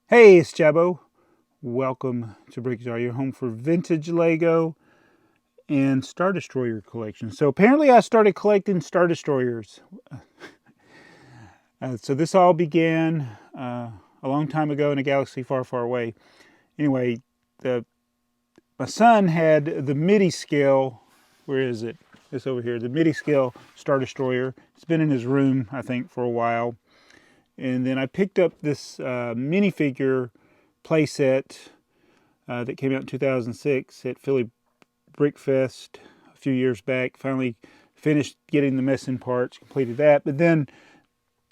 Hey, it's Jabbo. Welcome to BrickTsar, your home for vintage Lego and Star Destroyer collection. So apparently I started collecting Star Destroyers. So this all began a long time ago in a galaxy far, far away. Anyway, my son had the Midi-Scale. Where is it? It's over here. The Midi-Scale Star Destroyer. It's been in his room, I think, for a while. And then I picked up this minifigure playset that came out in 2006 at Philly Brick Fest a few years back. Finally finished getting the missing parts, completed that. But then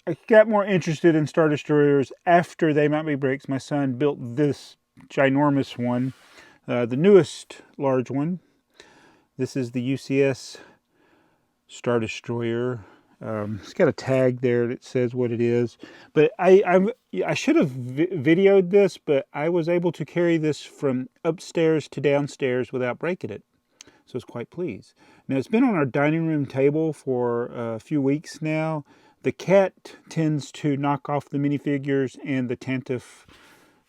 I got more interested in Star Destroyers after TheyMightBeBricks. My son built this ginormous one, the newest large one. This is the UCS Star Destroyer. It's got a tag there that says what it is. But I should have videoed this, but I was able to carry this from upstairs to downstairs without breaking it. So I was quite pleased. Now, it's been on our dining room table for a few weeks now. The cat tends to knock off the minifigures and the Tantive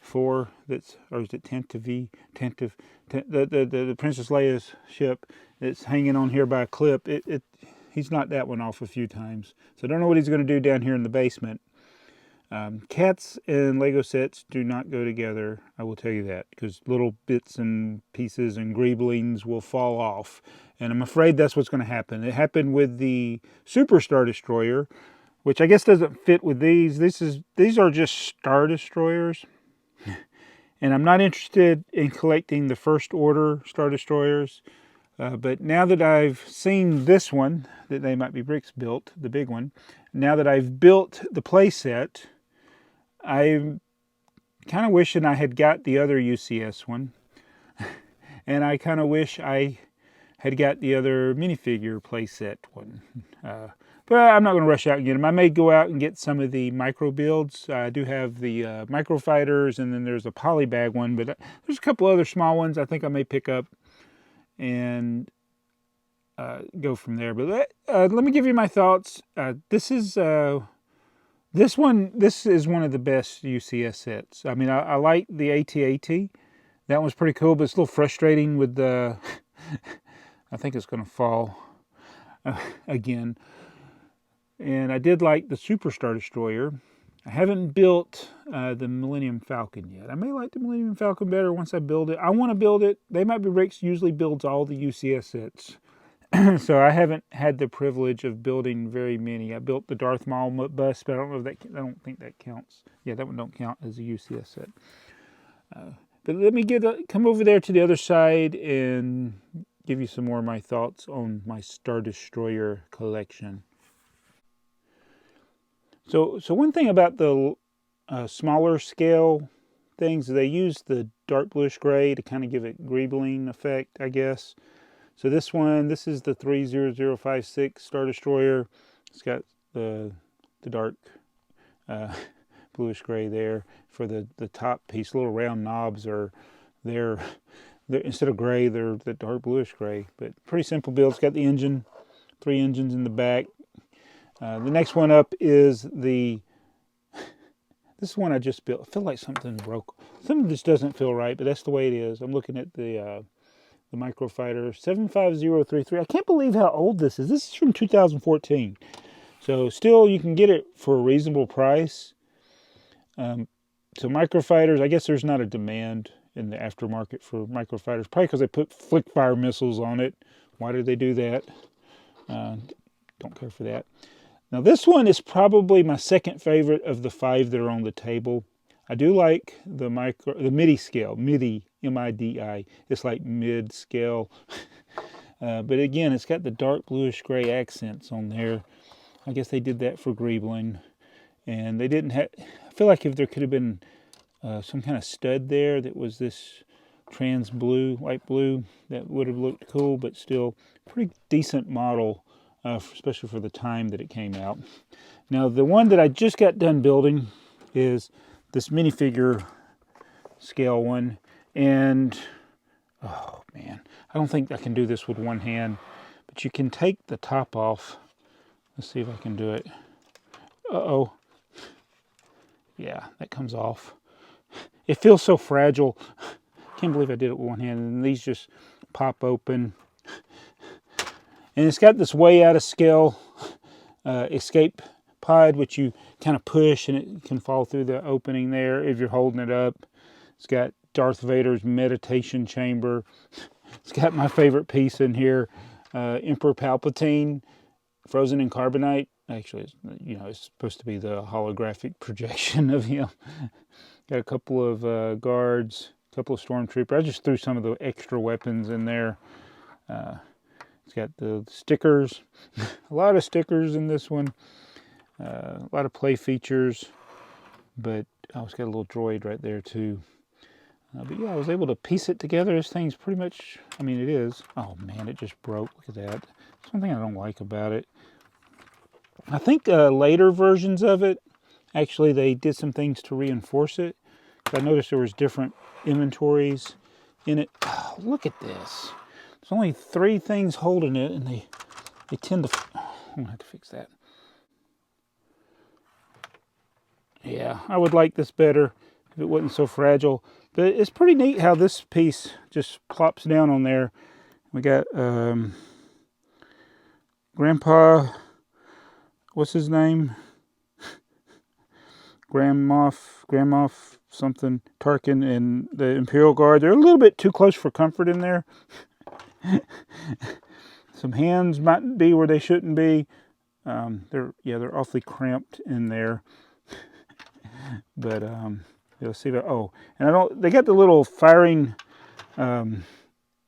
4, or is it Tantive? The Princess Leia's ship that's hanging on here by a clip. He's knocked that one off a few times. So I don't know what he's going to do down here in the basement. Cats and Lego sets do not go together, I will tell you that, because little bits and pieces and greeblings will fall off. And I'm afraid that's what's going to happen. It happened with the Super Star Destroyer, which I guess doesn't fit with these. These are just Star Destroyers. And I'm not interested in collecting the first order Star Destroyers. But now that I've seen this one that TheyMightBeBricks built, the big one, now that I've built the play set, I'm kind of wishing I had got the other UCS one. And I kind of wish I had got the other minifigure playset one. But I'm not going to rush out and get them. I may go out and get some of the micro builds. I do have the micro fighters, and then there's a polybag one. But there's a couple other small ones I think I may pick up and go from there. But let me give you my thoughts. This is one of the best UCS sets. I mean, I like the AT-AT. That one's pretty cool, but it's a little frustrating with the... I think it's going to fall again. And I did like the Super Star Destroyer. I haven't built the Millennium Falcon yet. I may like the Millennium Falcon better once I build it. I want to build it. TheyMightBeBricks usually builds all the UCS sets. So I haven't had the privilege of building very many. I built the Darth Maul bust, but I don't think that counts. Yeah, that one don't count as a UCS set. But let me come over there to the other side and give you some more of my thoughts on my Star Destroyer collection. So one thing about the smaller scale things, they use the dark bluish gray to kind of give it greebling effect, I guess. So this is the 30056 Star Destroyer. It's got the dark bluish gray there for the top piece. Little round knobs are there. Instead of gray, they're the dark bluish gray. But pretty simple build. It's got the engine, 3 engines in the back. The next one up is this one I just built. I feel like something broke. Something just doesn't feel right, but that's the way it is. I'm looking at the Microfighter 75033. I can't believe how old this is. This is from 2014. So still, you can get it for a reasonable price. So Microfighters, I guess there's not a demand in the aftermarket for Microfighters. Probably because they put flick fire missiles on it. Why did they do that? Don't care for that. Now this one is probably my second favorite of the 5 that are on the table. I do like the Midi-Scale, Midi, M-I-D-I. It's like mid-scale. But again, it's got the dark bluish gray accents on there. I guess they did that for greebling. And they didn't have... I feel like if there could have been some kind of stud there that was this trans blue, light blue, that would have looked cool, but still pretty decent model. Especially for the time that it came out. Now, the one that I just got done building is this Minifigure Scale One. And, oh man, I don't think I can do this with one hand. But you can take the top off. Let's see if I can do it. Uh-oh. Yeah, that comes off. it feels so fragile. Can't believe I did it with one hand. And these just pop open. And it's got this way out of scale escape pod, which you kind of push and it can fall through the opening there if you're holding it up. It's got Darth Vader's meditation chamber. It's got my favorite piece in here, Emperor Palpatine, frozen in carbonite. Actually, you know, it's supposed to be the holographic projection of him. Got a couple of guards, a couple of stormtroopers. I just threw some of the extra weapons in there. It's got the stickers, a lot of stickers in this one, a lot of play features, but it's got a little droid right there too. But yeah, I was able to piece it together. This thing's pretty much, I mean, it is. Oh man, it just broke. Look at that. That's one thing I don't like about it. I think later versions of it, actually they did some things to reinforce it. I noticed there was different inventories in it. Oh, look at this. There's only 3 things holding it, and they tend to... I'm going to have to fix that. Yeah, I would like this better if it wasn't so fragile. But it's pretty neat how this piece just plops down on there. We got Grandpa... What's his name? Grandmoff something, Tarkin, and the Imperial Guard. They're a little bit too close for comfort in there. Some hands might be where they shouldn't be. They're awfully cramped in there. But you'll see that. Oh, and they got the little firing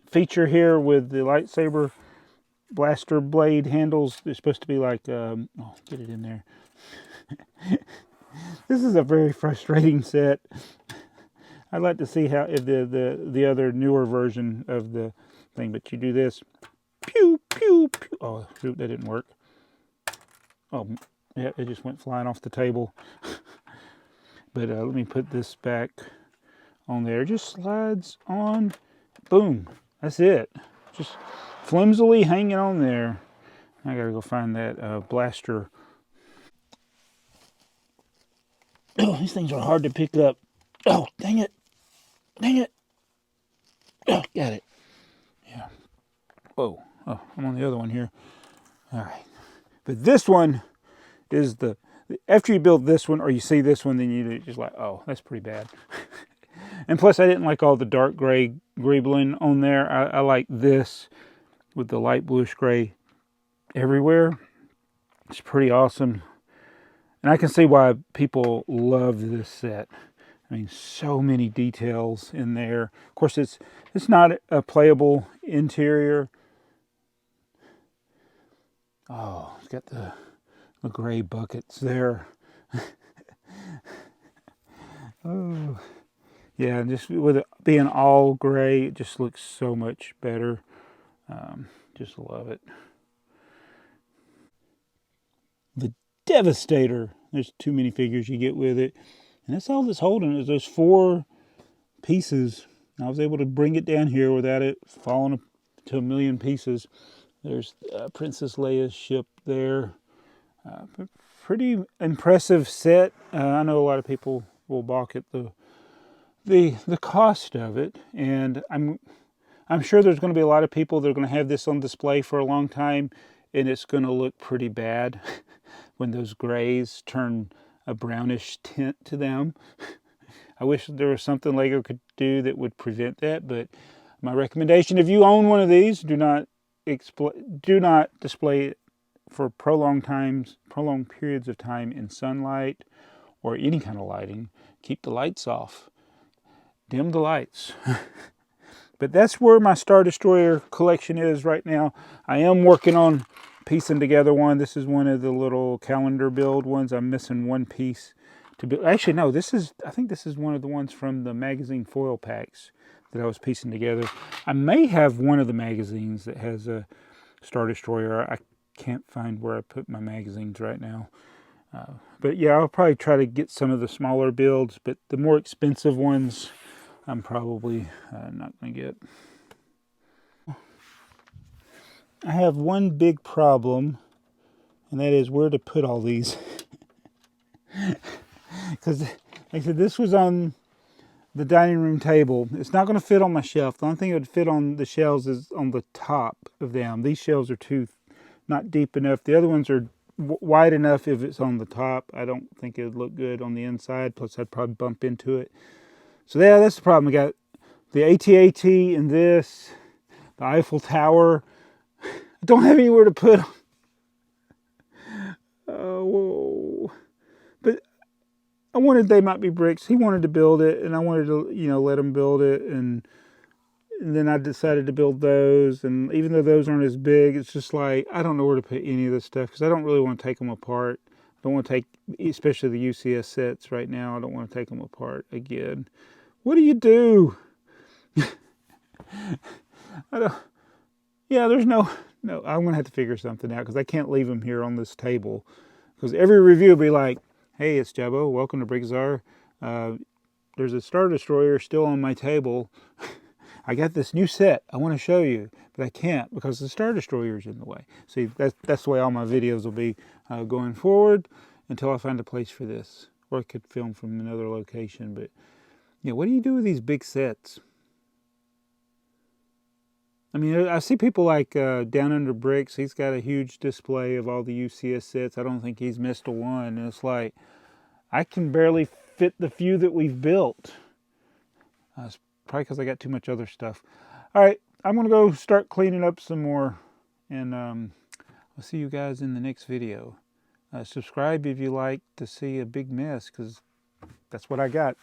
feature here with the lightsaber blaster blade handles. They're supposed to be like get it in there. This is a very frustrating set. I'd like to see how if the other newer version of the thing, but you do this, pew pew pew. Oh shoot, that didn't work. Oh yeah, it just went flying off the table. But let me put this back on there. Just slides on. Boom. That's it. Just flimsily hanging on there. I gotta go find that blaster. Oh, these things are hard to pick up. Oh, dang it. Dang it. Oh, got it. Yeah. Whoa. Oh, I'm on the other one here. All right. But this one is after you build this one or you see this one, then you're just like, oh, that's pretty bad. And plus, I didn't like all the dark gray greebling on there. I like this with the light bluish gray everywhere. It's pretty awesome. And I can see why people love this set. I mean, so many details in there. Of course, it's not a playable interior. Oh, it's got the gray buckets there. Oh, yeah, and just with it being all gray, it just looks so much better. Just love it. The Devastator. There's too many figures you get with it. And that's all that's holding is those 4 pieces. I was able to bring it down here without it falling to a million pieces. There's Princess Leia's ship there. Pretty impressive set. I know a lot of people will balk at the cost of it, and I'm sure there's going to be a lot of people that are going to have this on display for a long time, and it's going to look pretty bad when those grays turn a brownish tint to them. I wish there was something Lego could do that would prevent that, but my recommendation, if you own one of these, do not display it for prolonged periods of time in sunlight or any kind of lighting. Keep the lights off. Dim the lights. But that's where my Star Destroyer collection is right now. I am working on piecing together one. This is one of the little calendar build ones. I'm missing one piece to build. Actually, no, I think this is one of the ones from the magazine foil packs that I was piecing together. I may have one of the magazines that has a Star Destroyer. I can't find where I put my magazines right now. But yeah, I'll probably try to get some of the smaller builds, but the more expensive ones, I'm probably not going to get. I have one big problem, and that is where to put all these. Because, like I said, this was on the dining room table. It's not going to fit on my shelf. The only thing that would fit on the shelves is on the top of them. These shelves are not deep enough. The other ones are wide enough if it's on the top. I don't think it would look good on the inside. Plus, I'd probably bump into it. So yeah, that's the problem. We got the AT-AT and this, the Eiffel Tower. I don't have anywhere to put them. Whoa. But I wanted TheyMightBeBricks. He wanted to build it, and I wanted to, let him build it. And then I decided to build those. And even though those aren't as big, it's just like, I don't know where to put any of this stuff because I don't really want to take them apart. I don't want to take, especially the UCS sets right now, I don't want to take them apart again. What do you do? There's no, I'm going to have to figure something out because I can't leave them here on this table. Because every review will be like, hey, it's Jabbo, welcome to BrickTsar. There's a Star Destroyer still on my table. I got this new set I want to show you, but I can't because the Star Destroyer is in the way. See, that's the way all my videos will be going forward until I find a place for this. Or I could film from another location, but yeah, what do you do with these big sets? I mean, I see people like Down Under Bricks. He's got a huge display of all the UCS sets. I don't think he's missed a one. And it's like, I can barely fit the few that we've built. It's probably because I got too much other stuff. All right, I'm going to go start cleaning up some more. And I'll see you guys in the next video. Subscribe if you like to see a big mess, because that's what I got.